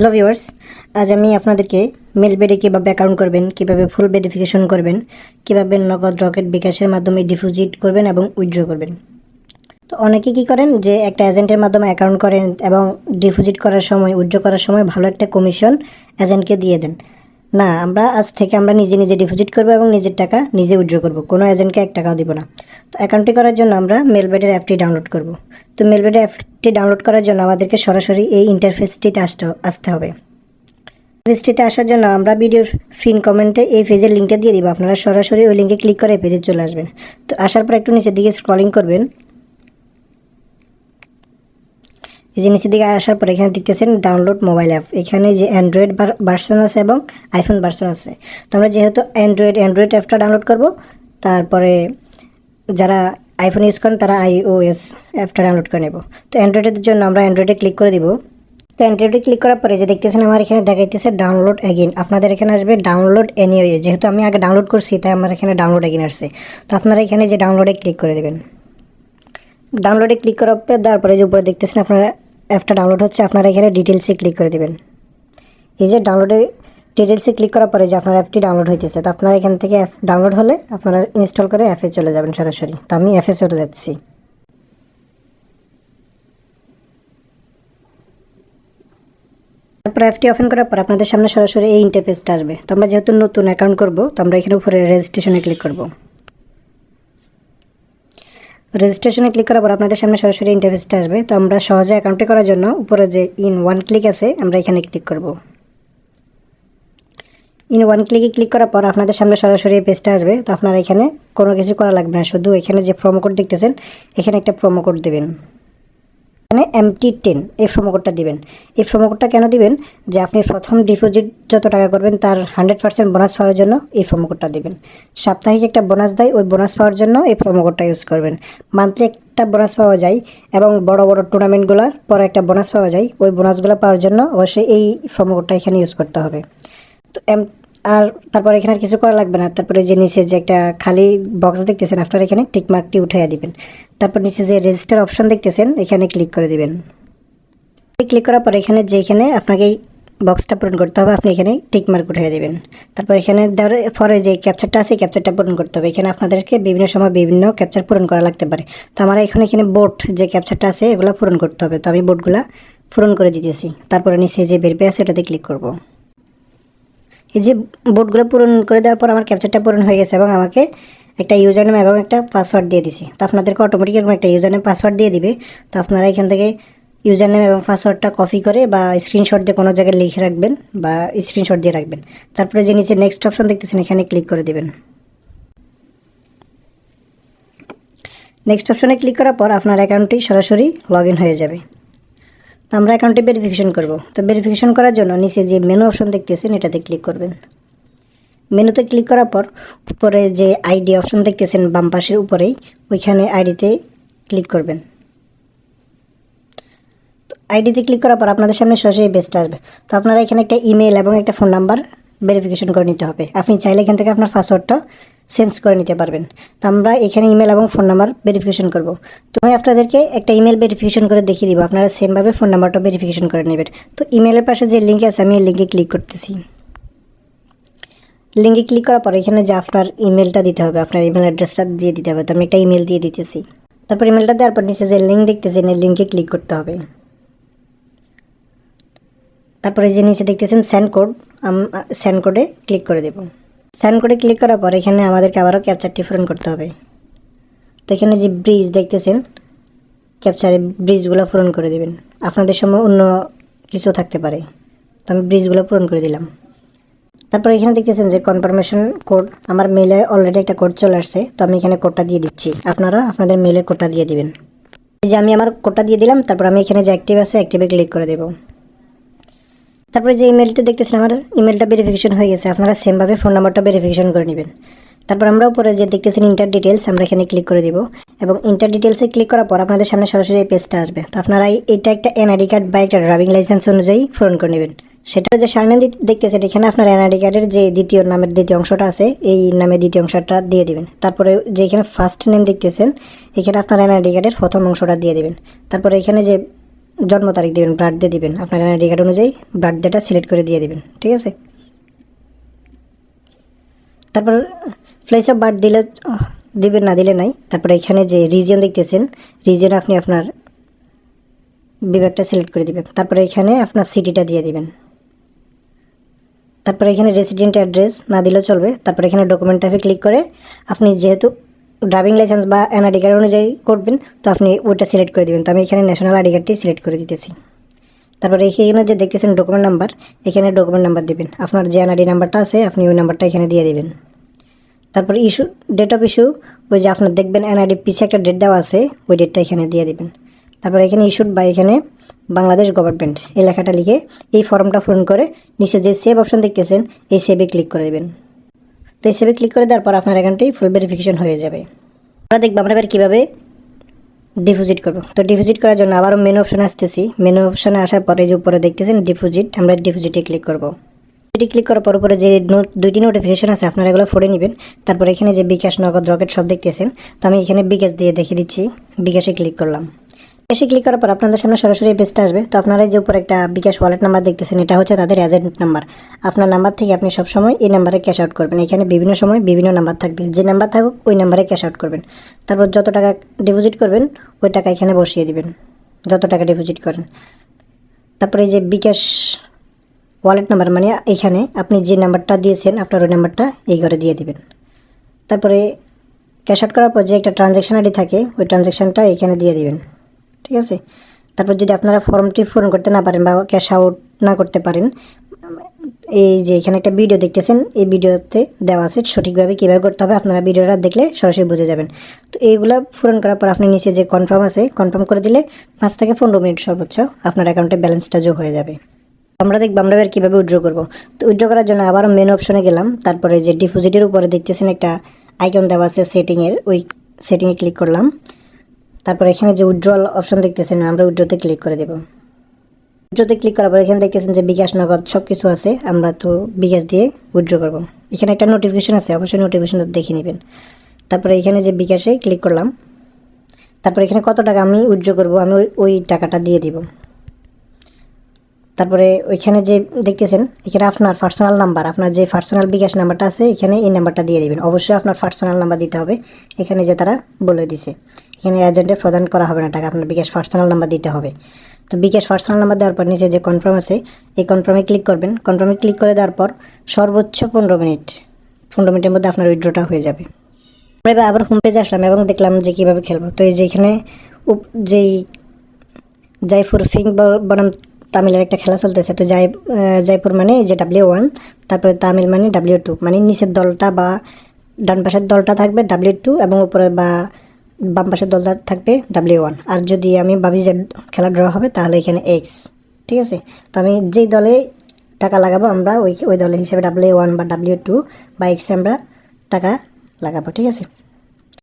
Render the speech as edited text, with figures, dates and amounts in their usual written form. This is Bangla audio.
হ্যালো ভিউয়ার্স, আজ আমি আপনাদেরকে মেলবেডে কীভাবে অ্যাকাউন্ট করবেন, কীভাবে ফুল ভেরিফিকেশন করবেন, কীভাবে নগদ, রকেট, বিকাশের মাধ্যমে ডিপোজিট করবেন এবং উইথড্র করবেন। তো অনেকে কী করেন যে একটা এজেন্টের মাধ্যমে অ্যাকাউন্ট করেন এবং ডিপোজিট করার সময়, উইথড্র করার সময় ভালো একটা কমিশন এজেন্টকে দিয়ে দেন। না, আজ থেকে আমরা নিজে নিজে ডিপোজিট করবো এবং নিজের টাকা নিজে উইথড্র করবো, কোনো এজেন্টকে 1 টাকাও দিব না। তো অ্যাকাউন্টটি করার জন্য আমরা মেলবেডের অ্যাপটি ডাউনলোড করব। তো মেলবেডের অ্যাপটি ডাউনলোড করার জন্য আমাদেরকে সরাসরি এই ইন্টারফেসটিতে আসতে হবে। ইন্টারফেসটিতে আসার জন্য আমরা ভিডিওর পিন কমেন্টে এই পেজের লিঙ্কটা দিয়ে দিব, আপনারা সরাসরি ওই লিঙ্কে ক্লিক করে পেজে চলে আসবেন। তো আসার পর একটু নিচের দিকে স্ক্রলিং করবেন। এই যে নিচের দিকে আসার পর এখানে দেখতেছেন ডাউনলোড মোবাইল অ্যাপ। এখানে যে অ্যান্ড্রয়েড ভার্সন আছে এবং আইফোন ভার্সন আছে। তো আমরা যেহেতু অ্যান্ড্রয়েড অ্যাপটা ডাউনলোড করব, তারপরে যারা আইফোন ইউজ করেন তারা iOS অ্যাপটা ডাউনলোড করে নেব। তো অ্যান্ড্রয়েডের জন্য আমরা অ্যান্ড্রয়েডে ক্লিক করে দিব। তো অ্যান্ড্রয়েডে ক্লিক করার পরে যে দেখতেছেন আমার এখানে দেখাইতেছে ডাউনলোড অ্যাগেন। আপনাদের এখানে আসবে ডাউনলোড এনিওয়ে। যেহেতু আমি আগে ডাউনলোড করছি তাই আমার এখানে ডাউনলোড অ্যাগেন আসছে। তো আপনারা এখানে যে ডাউনলোডে ক্লিক করে দেবেন। ডাউনলোডে ক্লিক করার পরে দেওয়ার পরে যে উপরে দেখতেছেন আপনারা অ্যাপটা ডাউনলোড হচ্ছে, আপনারা এখানে ডিটেলসে ক্লিক করে দেবেন। এই যে ডাউনলোডে ডিটেলসে ক্লিক করার পরে যে আপনার অ্যাপটি ডাউনলোড হইতেছে, তো আপনারা এখান থেকে অ্যাপ ডাউনলোড হলে আপনারা ইনস্টল করে অ্যাপে চলে যাবেন সরাসরি। তো আমি অ্যাপে চলে যাচ্ছি। তারপর অ্যাপটি ওপেন করার পর আপনাদের সামনে সরাসরি এই ইন্টারফেসটা আসবে। তো আমরা যেহেতু নতুন অ্যাকাউন্ট করব, তো আমরা এখানে উপরে রেজিস্ট্রেশনে ক্লিক করব। রেজিস্ট্রেশনে ক্লিক করার পর আপনাদের সামনে সরাসরি ইন্টারফেসটা আসবে। তো আমরা সহজে অ্যাকাউন্টে করার জন্য উপরে যে ইন ওয়ান ক্লিক আছে, আমরা এখানে ক্লিক করব। ইন ওয়ান ক্লিকে ক্লিক করার পর আপনাদের সামনে সরাসরি এই পেজটা আসবে। তো আপনারা এখানে কোনো কিছু করা লাগবে না, শুধু এখানে যে প্রোমো কোড দেখতেছেন এখানে একটা প্রোমো কোড দেবেন। এখানে MT10 এই প্রোমো কোডটা দিবেন। এই প্রোমো কোডটা কেন দিবেন, যে আপনি প্রথম ডিপোজিট যত টাকা করবেন তার 100% বোনাস পাওয়ার জন্য এই প্রোমো কোডটা দিবেন। সাপ্তাহিক একটা বোনাস দেয়, ওই বোনাস পাওয়ার জন্য এই প্রোমো কোডটা ইউজ করবেন। মান্থলি একটা বোনাস পাওয়া যায় এবং বড় বড় টুর্নামেন্টগুলোর পরে একটা বোনাস পাওয়া যায়, ওই বোনাসগুলো পাওয়ার জন্য অবশ্যই এই প্রোমো কোডটা এখানে ইউজ করতে হবে। তো আর তারপর এখানে আর কিছু করা লাগবে না। তারপরে যে নিচে যে একটা খালি বক্স দেখতেছেন, আপনারা এখানে টিক মার্কটি উঠাইয়া দিবেন। তারপর নিচে যে রেজিস্টার অপশন দেখতেছেন এখানে ক্লিক করে দিবেন। ক্লিক করার পর এখানে যেখানে আপনাকে এই বক্সটা পূরণ করতে হবে, আপনি এখানে টিক মার্ক উঠিয়ে দেবেন। তারপর এখানে দেওয়ার পরে যে ক্যাপচারটা আছে, ক্যাপচারটা পূরণ করতে হবে। এখানে আপনাদেরকে বিভিন্ন সময় বিভিন্ন ক্যাপচার পূরণ করা লাগতে পারে। তো আমার এখানে বোর্ড যে ক্যাপচারটা আছে এগুলো পূরণ করতে হবে। তো আমি বোর্ডগুলো পূরণ করে দিতেছি। তারপরে নিচে যে বের পেয়ে আছে ওটাতে ক্লিক করব। এই যে বোর্ডগুলো পূরণ করে দেওয়ার পর আমার ক্যাপচারটা পূরণ হয়ে গেছে এবং আমাকে একটা ইউজার নেম এবং একটা পাসওয়ার্ড দিয়ে দিছি। তো আপনাদেরকে অটোমেটিক এরকম একটা ইউজার নেম পাসওয়ার্ড দিয়ে দিবে। তো আপনারা এখান থেকে ইউজার নেম এবং পাসওয়ার্ডটা কপি করে বা স্ক্রিনশট দিয়ে কোনো জায়গায় লিখে রাখবেন বা স্ক্রিনশট দিয়ে রাখবেন। তারপরে যে নিচে নেক্সট অপশন দেখতেছেন এখানে ক্লিক করে দেবেন। নেক্সট অপশনে ক্লিক করার পর আপনার অ্যাকাউন্টটি সরাসরি লগ ইন হয়ে যাবে। তো আমরা অ্যাকাউন্টে ভেরিফিকেশন করব। তো ভেরিফিকেশন করার জন্য নিচে যে মেনু অপশন দেখতেছেন এটাতে ক্লিক করবেন। মেনুতে ক্লিক করার পর উপরে যে আইডি অপশন দেখতেছেন বাম পাশের উপরেই, ওইখানে আইডিতে ক্লিক করবেন। তো আইডিতে ক্লিক করার পর আপনাদের সামনে সরাসরি পেজটা আসবে। তো আপনারা এখানে একটা ইমেল এবং একটা ফোন নাম্বার ভেরিফিকেশন করে নিতে হবে। আপনি চাইলে এখান থেকে আপনার পাসওয়ার্ডটা চেঞ্জ করে নিতে পারবেন। তো আমরা এখানে ইমেল এবং ফোন নাম্বার ভেরিফিকেশন করব। তো আমি আপনাদেরকে একটা ইমেল ভেরিফিকেশন করে দেখিয়ে দিব, আপনারা সেমভাবে ফোন নাম্বারটা ভেরিফিকেশন করে নেবেন। তো ইমেলের পাশে যে লিঙ্ক আছে আমি এই লিঙ্কে ক্লিক করতেছি। লিঙ্কে ক্লিক করার পর এখানে যে আপনার ইমেলটা দিতে হবে, আপনার ইমেল অ্যাড্রেসটা দিয়ে দিতে হবে। তো আমি একটা ইমেল দিয়ে দিতেছি। তারপর ইমেলটা দেওয়ার পর নিচে যে লিঙ্ক দেখতেছেন এই লিঙ্কে ক্লিক করতে হবে। তারপরে যে নিচে দেখতেছেন সেন্ড কোড, সেন্ড কোডে ক্লিক করে দেব। সেন্ড কোডে ক্লিক করার পর এখানে আমাদেরকে আবারও ক্যাপচারটি পূরণ করতে হবে। তো এখানে যে ব্রিজ দেখতেছেন ক্যাপচারে ব্রিজগুলো পূরণ করে দেবেন। আপনাদের সময় অন্য কিছু থাকতে পারে, তো আমি ব্রিজগুলো পূরণ করে দিলাম। তারপর এখানে দেখতেছেন যে কনফার্মেশন কোড, আমার মেলে অলরেডি একটা কোড চলে আসছে। তো আমি এখানে কোডটা দিয়ে দিচ্ছি, আপনারা আপনাদের মেলে কোডটা দিয়ে দিবেন। এই যে আমি আমার কোডটা দিয়ে দিলাম। তারপর আমি এখানে যে অ্যাক্টিভ আছে অ্যাক্টিভে ক্লিক করে দেব। তারপরে যে ইমেলটা দেখতেছেন আমার ইমেলটা ভেরিফিকেশন হয়ে গেছে, আপনারা সেমভাবে ফোন নাম্বারটা ভেরিফিকেশন করে নেবেন। তারপর আমরা উপরে যে দেখতেছেন ইন্টার ডিটেলস, আমরা এখানে ক্লিক করে দিব এবং ইন্টার ডিটেলসে ক্লিক করার পর আপনাদের সামনে সরাসরি এই পেজটা আসবে। তো আপনারা এটা একটা এনআইডি কার্ড বা একটা ড্রাইভিং লাইসেন্স অনুযায়ী পূরণ করে নেবেন। সেটা যে সারনেম দেখতেছেন এখানে আপনার এনআইডি কার্ডের যে দ্বিতীয় নামের দ্বিতীয় অংশটা আছে এই নামের দ্বিতীয় অংশটা দিয়ে দিবেন। তারপরে যে এখানে ফার্স্ট নেম দেখতেছেন এখানে আপনার এনআইডি কার্ডের প্রথম অংশটা দিয়ে দিবেন। তারপরে এখানে যে জন্ম তারিখ দিবেন, বার্থডে দিবেন, আপনার এনআইডি কার্ড অনুযায়ী বার্থডেটা সিলেক্ট করে দিয়ে দিবেন, ঠিক আছে। তারপর প্লেস অফ বার্থ দিলে দিবেন, না দিলে নাই। তারপরে এখানে যে রিজিয়ন দেখতেছেন, রিজিয়নে আপনি আপনার বিভাগটা সিলেক্ট করে দিবেন। তারপরে এখানে আপনার সিটিটা দিয়ে দিবেন। তারপরে এখানে রেসিডেন্ট অ্যাড্রেস না দিলেও চলবে। তারপরে এখানে ডকুমেন্ট টাইপে ক্লিক করে আপনি যেহেতু ড্রাইভিং লাইসেন্স বা এনআইডি কার্ড অনুযায়ী করবেন, তো আপনি ওইটা সিলেক্ট করে দেবেন। তো আমি এখানে ন্যাশনাল আইডি কার্ডটি সিলেক্ট করে দিতেছি। তারপরে এখানে যে দেখতেছেন ডকুমেন্ট নাম্বার, এখানে ডকুমেন্ট নাম্বার দেবেন। আপনার যে এনআইডি নাম্বারটা আছে আপনি ওই নাম্বারটা এখানে দিয়ে দেবেন। তারপর ইস্যু, ডেট অফ ইস্যু, ওই যে আপনার দেখবেন এনআইডি পিছিয়ে একটা ডেট দেওয়া আছে, ওই ডেটটা এখানে দিয়ে দেবেন। তারপর এখানে ইস্যুড বা এখানে বাংলাদেশ গভর্নমেন্ট এই লেখাটা লিখে এই ফর্মটা পূরণ করে নিচে যে সেভ অপশন দেখতেছেন এই সেভে ক্লিক করে দেবেন। তো এই সেভে ক্লিক করে দেওয়ার পর আপনার অ্যাকাউন্টটি ফুল ভেরিফিকেশন হয়ে যাবে। আমরা দেখবো আমরা এবার কীভাবে ডিপোজিট করবো। তো ডিপোজিট করার জন্য আবারও মেনু অপশনে আসতেছি। মেনু অপশনে আসার পরে যে উপরে দেখতেছেন ডিপোজিট, আমরা ডিপোজিটে ক্লিক করবো। এটি ক্লিক করার পর উপরে যে দুইটি নোটিফিকেশন আছে আপনারা এগুলো পড়ে নেবেন। তারপর এখানে যে বিকাশ, নগদ, রকেট সব দেখতেছেন, তো আমি এখানে বিকাশ দিয়ে দেখিয়ে দিচ্ছি। বিকাশে ক্লিক করলাম। বিকাশে ক্লিক করার পর আপনাদের সামনে সরাসরি এই পেজটা আসবে। তো আপনারা যে উপরে একটা বিকাশ ওয়ালেট নাম্বার দেখতেছেন, এটা হচ্ছে তাদের এজেন্ট নাম্বার। আপনার নাম্বার থেকে আপনি সবসময় এই নাম্বারে ক্যাশ আউট করবেন। এখানে বিভিন্ন সময় বিভিন্ন নাম্বার থাকবে, যে নাম্বার থাকুক ওই নাম্বারে ক্যাশ আউট করবেন। তারপর যত টাকা ডিপোজিট করবেন ওই টাকা এখানে বসিয়ে দিবেন, যত টাকা ডিপোজিট করেন। তারপরে এই যে বিকাশ ওয়ালেট নাম্বার, মানে এখানে আপনি যে নাম্বারটা দিয়েছেন আপনার ওই নাম্বারটা এই ঘরে দিয়ে দিবেন। তারপরে ক্যাশ আউট করার পর যে একটা ট্রানজ্যাকশন আইডি থাকে ওই ট্রানজ্যাকশনটা এখানে দিয়ে দিবেন, ঠিক আছে। তারপর যদি আপনারা ফর্মটি পূরণ করতে না পারেন বা ক্যাশ আউট না করতে পারেন, এই যে এখানে একটা ভিডিও দেখতেছেন, এই ভিডিওতে দেওয়া আছে সঠিকভাবে কীভাবে করতে হবে। আপনারা ভিডিওটা দেখলে সরাসরি বুঝে যাবেন। তো এইগুলো পূরণ করার পর আপনি নিচে যে কনফার্ম আছে, কনফার্ম করে দিলে 5 থেকে 15 মিনিট সর্বোচ্চ আপনার অ্যাকাউন্টে ব্যালেন্সটা যোগ হয়ে যাবে। আমরা দেখব আমরা এবার কীভাবে উইথড্র করবো। তো উইথড্র করার জন্য আবারও মেনু অপশনে গেলাম। তারপরে যে ডিপোজিটের উপরে দেখতেছেন একটা আইকন দেওয়া আছে সেটিংয়ের, ওই সেটিংয়ে ক্লিক করলাম। তারপর এখানে যে উইথড্রল অপশন দেখতেছেন, আমরা উইথড্রতে ক্লিক করে দেবো। উইথড্রতে ক্লিক করার পর এখানে দেখতেছেন যে বিকাশ, নগদ সব কিছু আছে। আমরা তো বিকাশ দিয়ে উইথড্র করবো। এখানে একটা নোটিফিকেশন আছে, অবশ্যই নোটিফিকেশনটা দেখে নেবেন। তারপরে এখানে যে বিকাশে ক্লিক করলাম। তারপরে এখানে কত টাকা আমি উইথড্র করবো আমি ওই টাকাটা দিয়ে দিব। তারপরে ওইখানে যে দেখতেছেন এখানে আপনার পার্সোনাল নাম্বার, আপনার যে পার্সোনাল বিকাশ নাম্বারটা আছে এখানে এই নাম্বারটা দিয়ে দেবেন। অবশ্যই আপনার পার্সোনাল নাম্বার দিতে হবে। এখানে যে তারা বলে দিছে, এখানে এজেন্টে প্রদান করা হবে না টাকা, আপনার বিকাশ পার্সোনাল নাম্বার দিতে হবে। তো বিকাশ পার্সোনাল নাম্বার দেওয়ার পর নিচে যে কনফার্ম আছে এই কনফার্মে ক্লিক করবেন। কনফার্মে ক্লিক করে দেওয়ার পর সর্বোচ্চ 15 মিনিটের মধ্যে আপনার উইথড্রটা হয়ে যাবে। আমরা এবার আবার হোম পেজে আসলাম এবং দেখলাম যে কীভাবে খেলবো। তো এই যে এখানে যেই জয়পুর ফিং বনাম তামিলের একটা খেলা চলতেছে। তো জয়পুর মানে যে W1, তারপরে তামিল মানে W2, মানে নিচের দলটা বা ডান পাশের দলটা থাকবে W2 এবং উপরে বা বাম পাশের দলটা থাকবে W1। আর যদি আমি ভাবি যে খেলা ড্র হবে তাহলে এখানে X, ঠিক আছে। তো আমি যেই দলে টাকা লাগাবো আমরা ওই দলের হিসেবে W1 বা W2 বা X আমরা টাকা লাগাবো, ঠিক আছে।